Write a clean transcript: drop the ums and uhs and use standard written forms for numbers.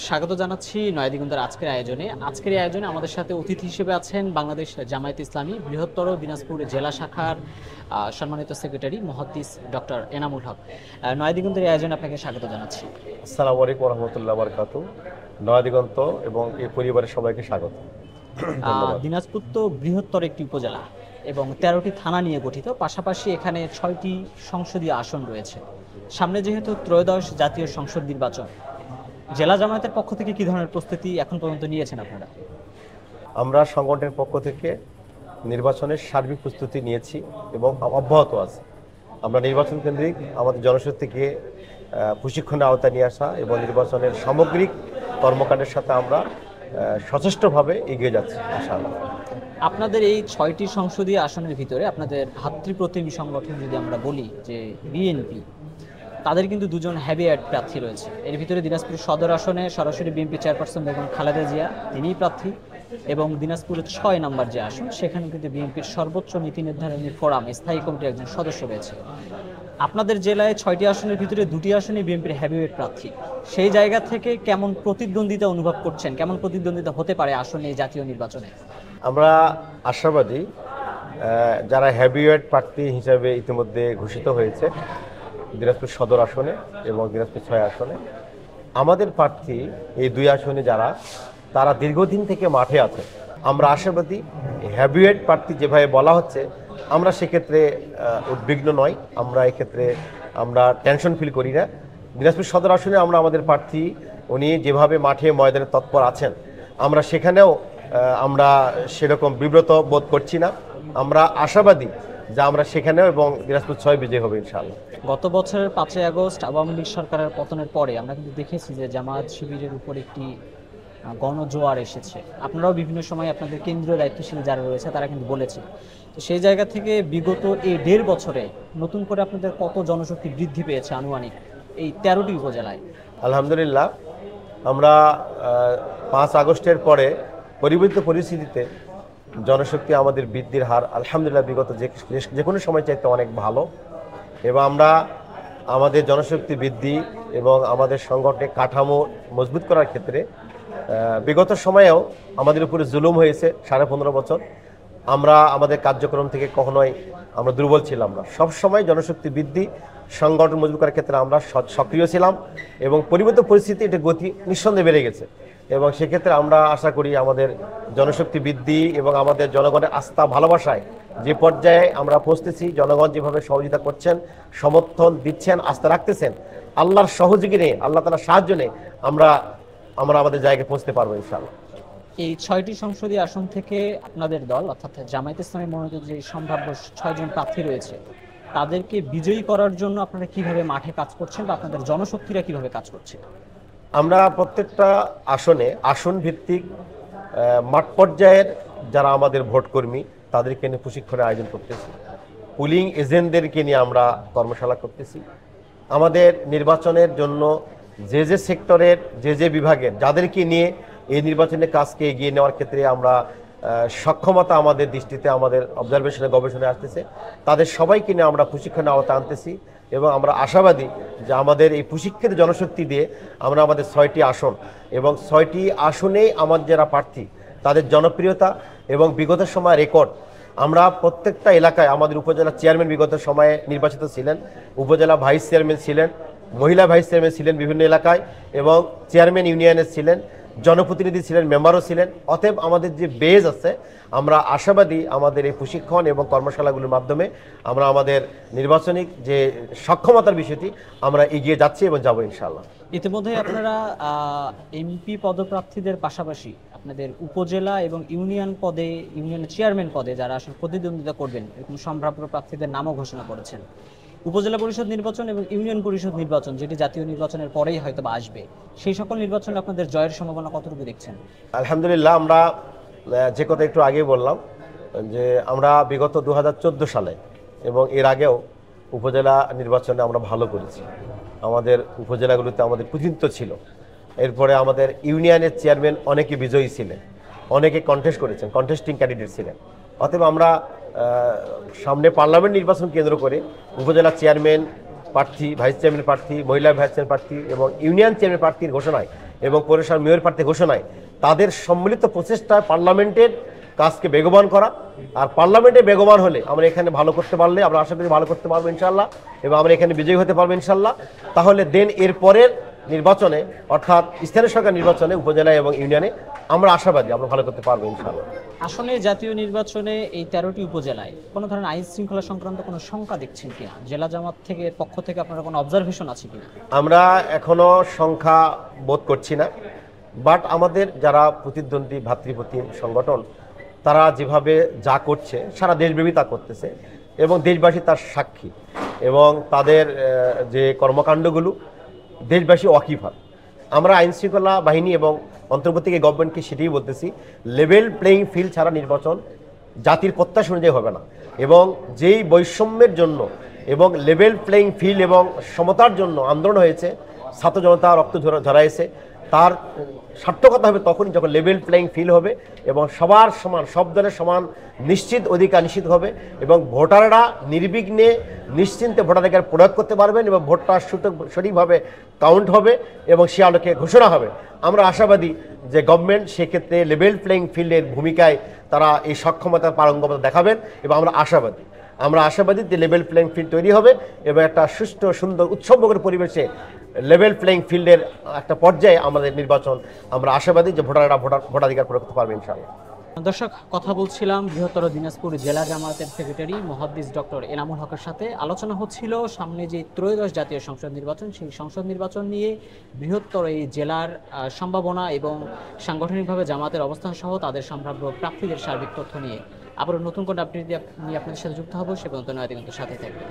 স্বাগত জানাচ্ছি নয়াদিগন্তের আজকের এই আয়োজনে আমাদের সাথে অতিথি হিসেবে আছেন বাংলাদেশ জামায়াত ইসলামী বৃহত্তর দিনাজপুর জেলা শাখার সম্মানিত সেক্রেটারি মুহাদ্দিস ডক্টর এনামুল হক। নয়াদিগন্তের এই আয়োজনে আপনাকে স্বাগত জানাচ্ছি। আসসালামু আলাইকুম রহমতুল্লাহ বারকাতু। নয়াদিগন্ত এবং এই পরিবারের সবাইকে স্বাগত। দিনাজপুর তো বৃহত্তর একটি উপজেলা এবং 13টি থানা নিয়ে গঠিত, পাশাপাশি এখানে 6টি সংসদীয় আসন রয়েছে। সামনে যেহেতু ত্রয়োদশ জাতীয় সংসদ নির্বাচন, জেলা জামায়াতের পক্ষ থেকে কি ধরনের প্রস্তুতি এখন পর্যন্ত নিয়েছেন আপনারা? আমরা সংগঠনের পক্ষ থেকে নির্বাচনের সার্বিক প্রস্তুতি নিয়েছি এবং অব্যাহত আছে। আমরা নির্বাচন কেন্দ্রিক আমাদের জনশক্তিকে প্রশিক্ষণের আওতায় নিয়ে আসা এবং নির্বাচনের সামগ্রিক কর্মকাণ্ডের সাথে আমরা সচেষ্টভাবে এগিয়ে যাচ্ছি ইনশাআল্লাহ। আপনাদের এই 6টি সংসদীয় আসনের ভিতরে আপনাদের ভাতৃপ্রতিমী সংগঠন যদি আমরা বলি যে বিএনপি, তাদের কিন্তু দুজন হেভিওয়েট প্রার্থী রয়েছে। এর ভিতরে দিনাজপুর সদর আসনে সরাসরি বিএনপি চেয়ারপারসন বেগম খালেদা জিয়া, তিনিই প্রার্থী, এবং দিনাজপুরের 6 নম্বর যে আসন, সেখানে কিন্তু বিএনপির সর্বোচ্চ নীতি নির্ধারণী ফোরাম স্থায়ী কমিটির একজন সদস্য রয়েছে। আপনাদের জেলায় 6টি আসনের ভিতরে 2টি আসনে বিএনপির হেভিওয়েট প্রার্থী। সেই জায়গা থেকে কেমন প্রতিদ্বন্দ্বিতা অনুভব করছেন, কেমন প্রতিদ্বন্দ্বিতা হতে পারে আসনে এই জাতীয় নির্বাচনে? আমরা আশাবাদী, যারা হেভিওয়েট প্রার্থী হিসাবে ইতিমধ্যে ঘোষিত হয়েছে দিনাজপুর সদর আসনে এবং দিনাজপুর 6 আসনে, আমাদের প্রার্থী এই 2 আসনে তারা দীর্ঘদিন থেকে মাঠে আছে। আমরা আশাবাদী হেভিওয়েট প্রার্থী যেভাবে বলা হচ্ছে, আমরা সেক্ষেত্রে উদ্বিগ্ন নয়, আমরা এক্ষেত্রে টেনশন ফিল করি না। দিনাজপুর সদর আসনে আমরা আমাদের প্রার্থী উনি যেভাবে মাঠে ময়দানে তৎপর আছেন, আমরা সেখানেও আমরা সেরকম বিব্রত বোধ করছি না। আমরা আশাবাদী যে আমরা সেখানেও এবং দিনাজপুর 6 বিজয় হবে ইনশাআল্লাহ। গত বছরের 5ই আগস্ট আওয়ামী লীগ সরকারের পতনের পরে আমরা কিন্তু দেখেছি যে জামায়াত শিবিরের উপর একটি গণজোয়ার এসেছে। আপনারাও বিভিন্ন সময় আপনাদের কেন্দ্রীয় দায়িত্বশীল যারা রয়েছে তারা কিন্তু বলেছে। তো সেই জায়গা থেকে বিগত এই 1.5 বছরে নতুন করে আপনাদের কত জনশক্তি বৃদ্ধি পেয়েছে আনুমানিক এই 13টি উপজেলায়? আলহামদুলিল্লাহ, আমরা 5 আগস্টের পরে পরিবর্তিত পরিস্থিতিতে জনশক্তি আমাদের বৃদ্ধির হার আলহামদুলিল্লাহ বিগত যে কোনো সময় চাইতে অনেক ভালো, এবং আমরা আমাদের জনশক্তি বৃদ্ধি এবং আমাদের সংগঠনের কাঠামো মজবুত করার ক্ষেত্রে বিগত সময়েও আমাদের উপরে জুলুম হয়েছে 15.5 বছর। আমরা আমাদের কার্যক্রম থেকে কখনোই আমরা দুর্বল ছিলাম না। সবসময় জনশক্তি বৃদ্ধি, সংগঠন মজবুত করার ক্ষেত্রে আমরা সক্রিয় ছিলাম এবং পরিবর্তিত পরিস্থিতি এটা গতি নিঃসন্দেহে বেড়ে গেছে। এবং সেক্ষেত্রে আমরা আশা করি আমাদের জনশক্তি বৃদ্ধি এবং আমাদের জনগণের আস্থা ভালোবাসায় যে পর্যায়ে আমরা পৌঁছতেছি, জনগণ যেভাবে সহযোগিতা করছেন, সমর্থন দিচ্ছেন, আস্থা রাখতেছেন, আল্লাহর সহযোগী নিয়ে, আল্লাহ তাআলার সাহায্য নিয়ে আমরা আমাদের জায়গায় পৌঁছতে পারবো ইনশাআল্লাহ। এই 6টি সংসদীয় আসন থেকে আপনাদের দল অর্থাৎ জামায়াত ইসলামী মনোনীত যে সম্ভাব্য 6 জন প্রার্থী রয়েছে, তাদেরকে বিজয়ী করার জন্য আপনারা কিভাবে মাঠে কাজ করছেন বা আপনাদের জনশক্তিরা কিভাবে কাজ করছে? আমরা প্রত্যেকটা আসন ভিত্তিক মাঠ পর্যায়ের যারা আমাদের ভোটকর্মী তাদেরকে নিয়ে প্রশিক্ষণের আয়োজন করতেছি। পুলিং এজেন্টদেরকে নিয়ে আমরা কর্মশালা করতেছি। আমাদের নির্বাচনের জন্য যে সেক্টরের যে বিভাগের যাদেরকে নিয়ে এই নির্বাচনের কাজকে এগিয়ে নেওয়ার ক্ষেত্রে আমরা সক্ষমতা আমাদের দৃষ্টিতে, আমাদের অবজারভেশনে, গবেষণায় আসতেছে, তাদের সবাইকে নিয়ে আমরা প্রশিক্ষণের আওতায় আনতেছি। এবং আমরা আশাবাদী যে আমাদের এই প্রশিক্ষিত জনশক্তি দিয়ে আমরা আমাদের 6টি আসন এবং 6টি আসনেই আমাদের যারা প্রার্থী তাদের জনপ্রিয়তা এবং বিগত সময় রেকর্ড, আমরা প্রত্যেকটা এলাকায় আমাদের উপজেলা চেয়ারম্যান বিগত সময়ে নির্বাচিত ছিলেন, উপজেলা ভাইস চেয়ারম্যান ছিলেন, মহিলা ভাইস চেয়ারম্যান ছিলেন বিভিন্ন এলাকায়, এবং চেয়ারম্যান ইউনিয়নের ছিলেন, জনপ্রতিনিধি ছিলেন, মেম্বারও ছিলেন। অতএব আমাদের যে বেজ আছে, আমরা আশাবাদী আমাদের এই প্রশিক্ষণ এবং কর্মশালাগুলোর মাধ্যমে আমরা আমাদের নির্বাচনিক যে সক্ষমতার বিষয়টি আমরা এগিয়ে যাচ্ছি এবং যাবো ইনশাআল্লাহ। ইতিমধ্যে আপনারা এমপি পদপ্রার্থীদের পাশাপাশি আপনাদের উপজেলা এবং ইউনিয়ন চেয়ারম্যান পদে যারা আসলে প্রতিদ্বন্দ্বিতা করবেন এরকম সম্ভাব্য প্রার্থীদের নামও ঘোষণা করেছেন। উপজেলা পরিষদ নির্বাচন এবং ইউনিয়ন পরিষদ নির্বাচন, যেটি জাতীয় নির্বাচনের পরেই হয়তো বা আসবে, সেই সকল নির্বাচনে আপনাদের জয়ের সম্ভাবনা কতটুকু দেখছেন? আলহামদুলিল্লাহ, আমরা যে কথা একটু আগে বললাম যে আমরা বিগত 2014 সালে এবং এর আগেও উপজেলা নির্বাচনে আমরা ভালো করেছি। আমাদের উপজেলাগুলোতে আমাদের প্রতিনিধিত্ব ছিল। এরপরে আমাদের ইউনিয়নের চেয়ারম্যান অনেকে বিজয়ী ছিলেন, অনেকে কন্টেস্ট করেছেন, কন্টেস্টিং ক্যান্ডিডেট ছিলেন। অতএব আমরা সামনে পার্লামেন্ট নির্বাচন কেন্দ্র করে উপজেলা চেয়ারম্যান প্রার্থী, ভাইস চেয়ারম্যান প্রার্থী, মহিলা ভাইস চেয়ারম্যান প্রার্থী এবং ইউনিয়ন চেয়ারম্যান প্রার্থীর ঘোষণায় এবং পৌরসভার মেয়র প্রার্থী ঘোষণায় তাদের সম্মিলিত প্রচেষ্টায় পার্লামেন্টের কাজকে বেগবান করা। আর পার্লামেন্টে বেগবান হলে আমরা এখানে ভালো করতে পারলে আমরা আশা করি ভালো করতে পারবো ইনশাল্লাহ, এবং আমরা এখানে বিজয়ী হতে পারবো ইনশাল্লাহ। তাহলে দেন এরপরের নির্বাচনে অর্থাৎ স্থানীয় সরকার নির্বাচনে উপজেলায় এবং ইউনিয়নে আমরা আশাবাদী আমরা ভালো করতে পারবো ইনশাল্লাহ। আসলে জাতীয় নির্বাচনে এই 13টি উপজেলায় কোনো ধরনের আইন শৃঙ্খলা সংক্রান্ত কোনো শঙ্কা দেখছেন কিনা? জেলা জামাত থেকে পক্ষ থেকে আপনারা কোনো অবজারভেশন আছে কিনা? আমরা এখনো সংখ্যা বোধ করছি না, বাট আমাদের যারা প্রতিদ্বন্দ্বী ভাতৃপ্রতিম সংগঠন তারা যেভাবে যা করছে সারা দেশব্যাপী তা করতেছে এবং দেশবাসী তার সাক্ষী, এবং তাদের যে কর্মকাণ্ডগুলো দেশবাসী ওয়াকিফাত। আমরা আইন শৃঙ্খলা বাহিনী এবং অন্তর্বর্তী গভর্নমেন্টকে সেটাই বলতেছি, লেভেল প্লেইং ফিল্ড ছাড়া নির্বাচন জাতির প্রত্যাশা অনুযায়ী হবে না, এবং যেই বৈষম্যের জন্য এবং লেভেল প্লেইং ফিল্ড এবং সমতার জন্য আন্দোলন হয়েছে, ছাত্র জনতা রক্ত ঝরাইছে, তার সার্থকতা হবে তখনই যখন লেভেল প্লেইং ফিল্ড হবে এবং সবার সমান, সব দলের সমান নিশ্চিত অধিকার নিশ্চিত হবে এবং ভোটাররা নির্বিঘ্নে নিশ্চিন্তে ভোটাধিকার প্রয়োগ করতে পারবেন এবং ভোটটা সঠিকভাবে কাউন্ট হবে এবং সে আলোকে ঘোষণা হবে। আমরা আশাবাদী যে গভর্নমেন্ট সেক্ষেত্রে লেভেল প্লেইং ফিল্ডের ভূমিকায় তারা এই সক্ষমতার পারঙ্গমতা দেখাবেন এবং আমরা আশাবাদী যে লেভেল প্লেইং ফিল্ড তৈরি হবে এবং একটা সুষ্ঠু সুন্দর উৎসবমুখর পরিবেশে লেভেল প্লেইং ফিল্ডের একটা পর্যায়ে আমাদের নির্বাচন আমরা আশাবাদী যে ভোটাররা ভোটাধিকার প্রয়োগ করতে পারবে ইনশাআল্লাহ। দর্শক, কথা বলছিলাম বৃহত্তর দিনাজপুর জেলা জামায়াতের সেক্রেটারি মুহাদ্দিস ডক্টর এনামুল হকের সাথে। আলোচনা হচ্ছিল সামনে যে ত্রয়োদশ জাতীয় সংসদ নির্বাচন, সেই সংসদ নির্বাচন নিয়ে বৃহত্তর এই জেলার সম্ভাবনা এবং সাংগঠনিকভাবে জামায়াতের অবস্থান সহ তাদের সম্ভাব্য প্রার্থীদের সার্বিক তথ্য নিয়ে আবারও নতুন কোনো আপডেট নিয়ে আপনাদের সাথে যুক্ত হবো। সে পর্যন্ত নয়া দিগন্তের সাথে থাকবে।